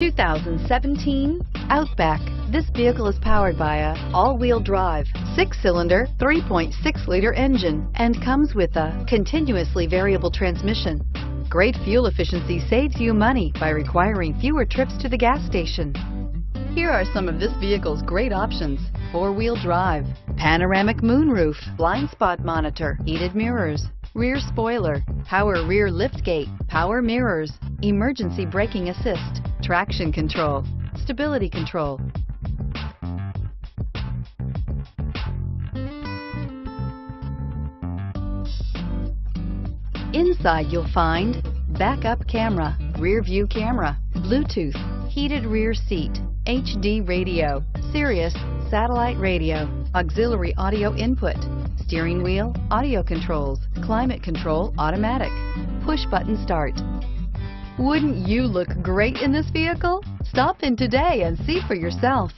2017 Outback. This vehicle is powered by a all-wheel drive, 6-cylinder, 3.6-liter engine, and comes with a continuously variable transmission. Great fuel efficiency saves you money by requiring fewer trips to the gas station. Here are some of this vehicle's great options: 4-wheel drive, panoramic moonroof, blind spot monitor, heated mirrors, rear spoiler, power rear liftgate, power mirrors, emergency braking assist, traction control, stability control. Inside you'll find backup camera, rear view camera, Bluetooth, heated rear seat, HD radio, Sirius satellite radio, auxiliary audio input, steering wheel audio controls, climate control automatic, push button start. Wouldn't you look great in this vehicle? Stop in today and see for yourself.